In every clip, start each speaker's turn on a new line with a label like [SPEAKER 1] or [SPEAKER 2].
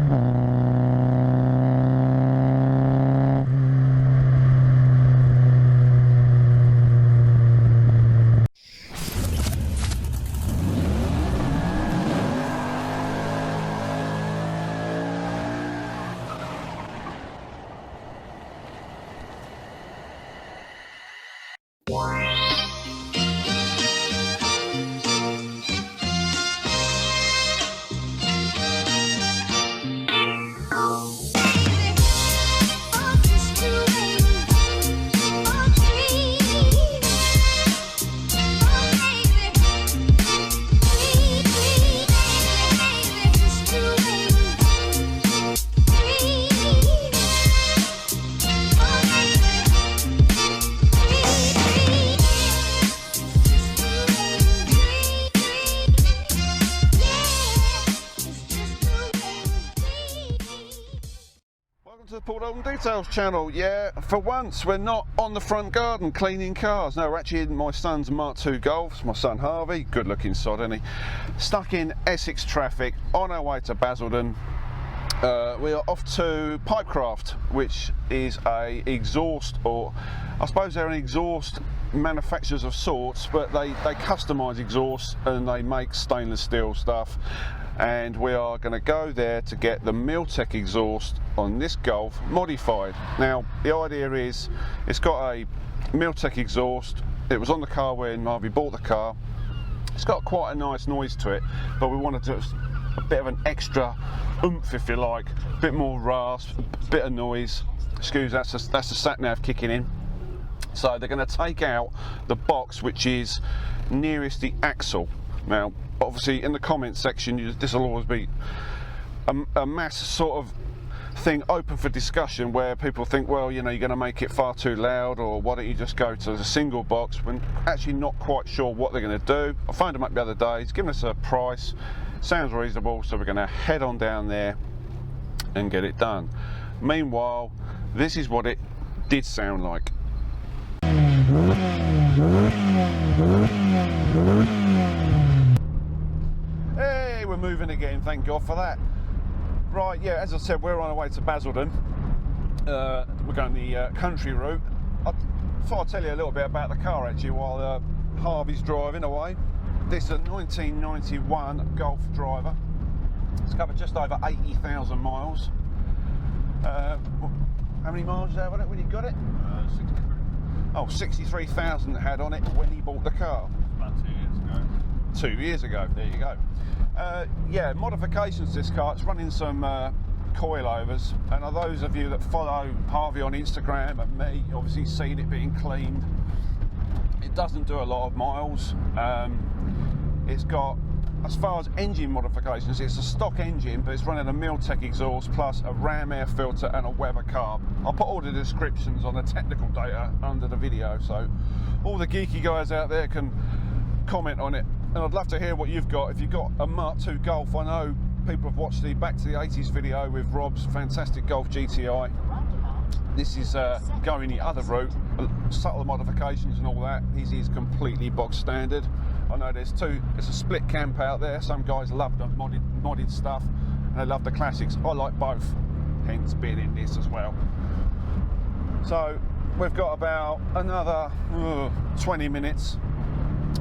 [SPEAKER 1] To the Dolden Details channel. Yeah, for once we're not on the front garden cleaning cars. No, we're actually in my son's MK2 Golf. My son Harvey, good looking sod, isn't he? Stuck in Essex traffic on our way to Basildon. We are off to Pyecraft, which is a exhaust, or I suppose they're an exhaust manufacturers of sorts, but they customise exhausts and they make stainless steel stuff. And we are going to go there to get the Milltec exhaust on this Golf modified. Now the idea is it's got a Milltec exhaust. It was on the car when Harvey bought the car. It's got quite a nice noise to it, but we wanted to a bit of an extra oomph, if you like, a bit more rasp, a bit of noise. Excuse, that's the sat nav kicking in. So they're going to take out the box which is nearest the axle. Now obviously in the comments section this will always be a mass sort of thing open for discussion, where people think, well, you know, you're going to make it far too loud, or why don't you just go to the single box, when actually not quite sure what they're going to do. I phoned him up the other day, he's given us a price, sounds reasonable, so we're going to head on down there and get it done. Meanwhile, this is what it did sound like. Hey, we're moving again, thank God for that. Right, yeah, as I said, we're on our way to Basildon. We're going the country route. I thought I'd tell you a little bit about the car actually while Harvey's driving away. This is a 1991 Golf driver. It's covered just over 80,000 miles. How many miles did it have on it when you got it? 63. Oh, 63,000 it had on it when he bought the car.
[SPEAKER 2] About 2 years ago.
[SPEAKER 1] 2 years ago, there you go. Yeah, modifications to this car. It's running some coilovers, and those of you that follow Harvey on Instagram and me, obviously seen it being cleaned. It doesn't do a lot of miles. It's got, as far as engine modifications, it's a stock engine, but it's running a Milltec exhaust plus a ram air filter and a Weber carb. I'll put all the descriptions on the technical data under the video, so all the geeky guys out there can comment on it. And I'd love to hear what you've got. If you've got a MK2 Golf, I know people have watched the Back to the 80s video with Rob's fantastic Golf GTI. This is going the other route, subtle modifications and all that. His is completely box standard. I know there's a split camp out there. Some guys love the modded stuff and they love the classics. I like both, hence being in this as well. So we've got about another 20 minutes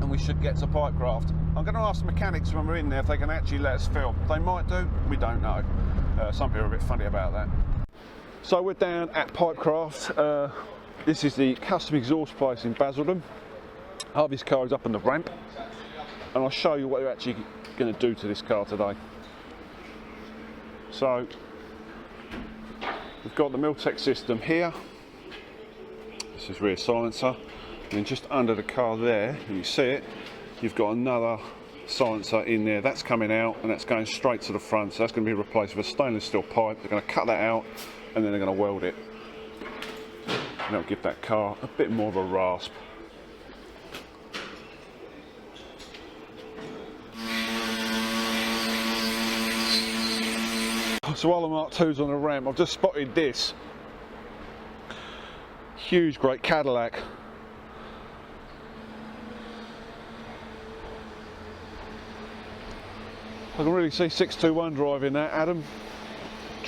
[SPEAKER 1] and we should get to Pyecraft. I'm going to ask the mechanics when we're in there if they can actually let us film. They might do, we don't know. Some people are a bit funny about that. So we're down at Pyecraft. This is the custom exhaust place in Basildon. Harvey's car is up on the ramp, and I'll show you what we're actually going to do to this car today. So we've got the Milltec system here. This is rear silencer, and then just under the car there, and you see it, you've got another silencer in there. That's coming out and that's going straight to the front, so that's going to be replaced with a stainless steel pipe. They're going to cut that out and then they're going to weld it, and that'll give that car a bit more of a rasp. So while the MK2's on the ramp, I've just spotted this huge great Cadillac. I can really see 621 driving that, Adam.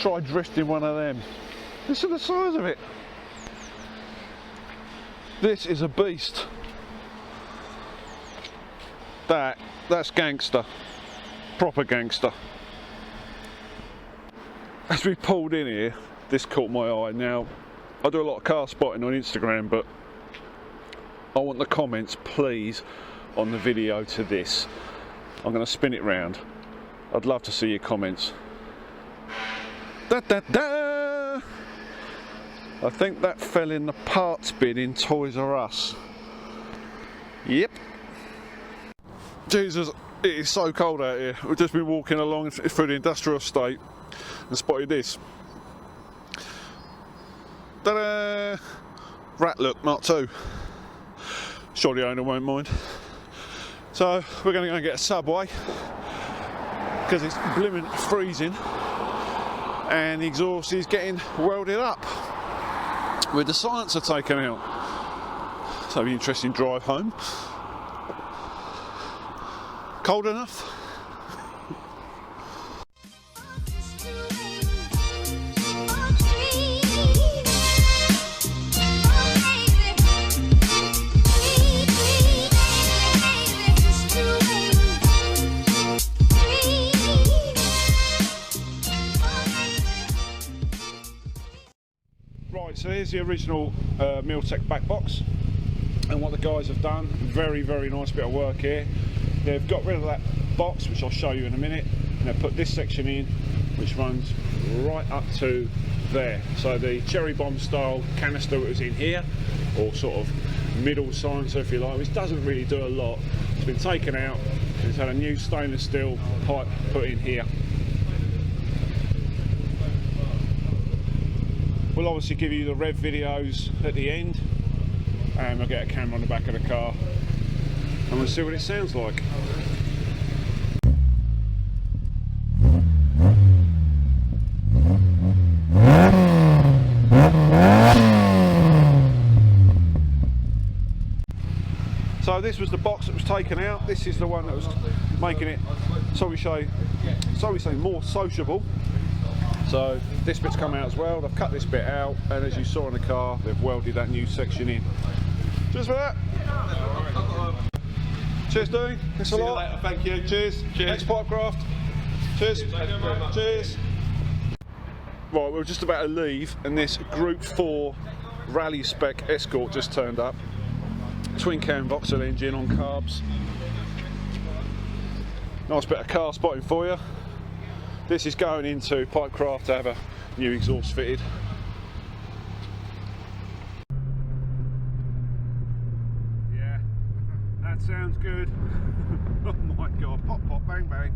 [SPEAKER 1] try drifting one of them. Listen to the size of it. This is a beast. That's gangster. Proper gangster. As we pulled in here, this caught my eye. Now, I do a lot of car spotting on Instagram, but I want the comments, please, on the video to this. I'm going to spin it round. I'd love to see your comments. Da, da, da. I think that fell in the parts bin in Toys R Us. Yep. Jesus, it is so cold out here. We've just been walking along through the industrial estate and spotted this. Ta-da! Ratlook Mark II. Sure the owner won't mind. So we're going to go and get a Subway because it's blooming freezing and the exhaust is getting welded up with the silencer taken out. So it'll be an interesting drive home. Cold enough? Right, so here's the original Miltech back box, and what the guys have done, very, very nice bit of work here. They've got rid of that box, which I'll show you in a minute, and they've put this section in, which runs right up to there. So the cherry bomb style canister that was in here, or sort of middle silencer if you like, which doesn't really do a lot, it's been taken out, and it's had a new stainless steel pipe put in here. We'll obviously give you the rev videos at the end, and we'll get a camera on the back of the car and we'll see what it sounds like. So this was the box that was taken out. This is the one that was making it, so we say, more sociable. So this bit's come out as well. They've cut this bit out, and as you saw in the car, they've welded that new section in. Just for that. Cheers, Dean. Thanks a lot. Later. Thank you. Cheers. Cheers. Thanks, Pyecraft. Cheers. Thank you very much. Cheers. Right, we're just about to leave, and this Group 4 Rally Spec Escort just turned up. Twin cam Vauxhall engine on carbs. Nice bit of car spotting for you. This is going into Pyecraft to have a new exhaust fitted. Yeah, that sounds good. Oh my god, pop pop bang bang.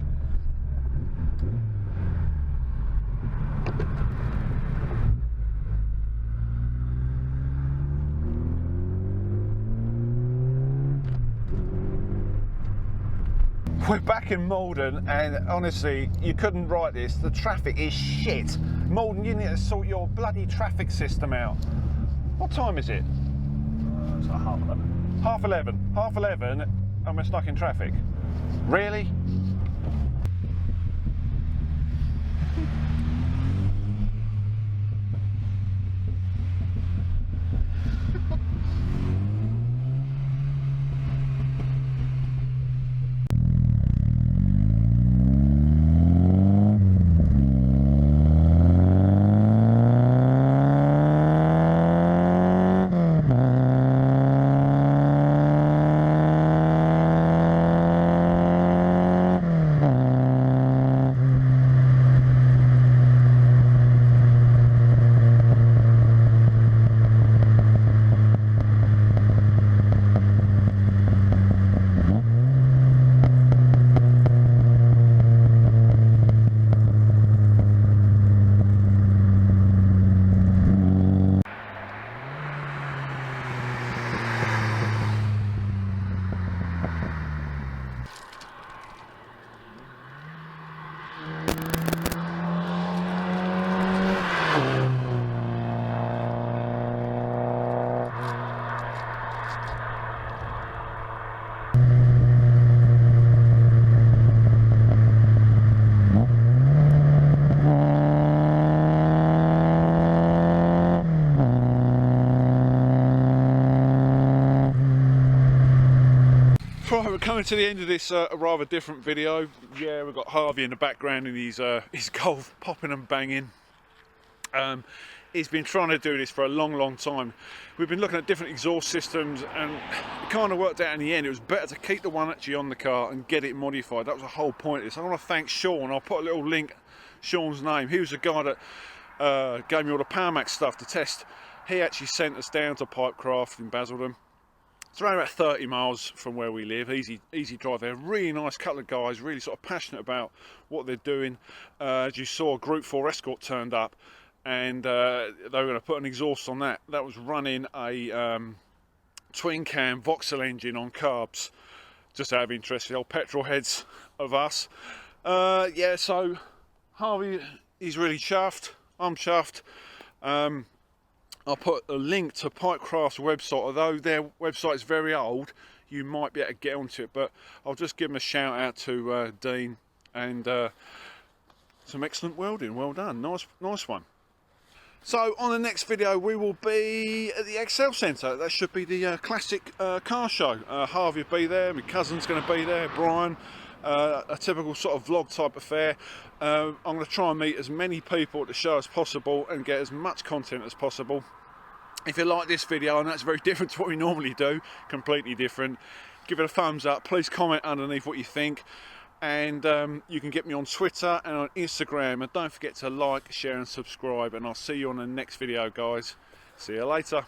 [SPEAKER 1] We're back in Malden, and honestly, you couldn't write this. The traffic is shit. Malden, you need to sort your bloody traffic system out. What time is it? It's like 11:30. Half 11. Half 11, and we're stuck in traffic. Really? we're coming to the end of this rather different video. Yeah, we've got Harvey in the background in his Golf, popping and banging. He's been trying to do this for a long time. We've been looking at different exhaust systems, and it kind of worked out in the end. It was better to keep the one actually on the car and get it modified. That was the whole point of this. I want to thank Sean. I'll put a little link, Sean's name. He was the guy that gave me all the Pyecraft stuff to test. He actually sent us down to Pyecraft in Basildon. It's around about 30 miles from where we live. Easy drive there. Really nice couple of guys, really sort of passionate about what they're doing. As you saw, Group 4 Escort turned up, and they were going to put an exhaust on that. That was running a twin cam Vauxhall engine on carbs, just out of interest, the old petrol heads of us. Yeah, so Harvey, he's really chuffed. I'm chuffed. I'll put a link to Pyecraft's website. Although their website is very old, you might be able to get onto it, but I'll just give him a shout out to Dean, and some excellent welding. Well done, nice one. So on the next video we will be at the Excel Centre. That should be the classic car show. Harvey will be there, my cousin's going to be there, Brian. A typical sort of vlog type affair. I'm going to try and meet as many people at the show as possible and get as much content as possible. If you like this video, and that's very different to what we normally do, completely different, give it a thumbs up. Please comment underneath what you think, and you can get me on Twitter and on Instagram, and don't forget to like, share and subscribe, and I'll see you on the next video, guys. See you later.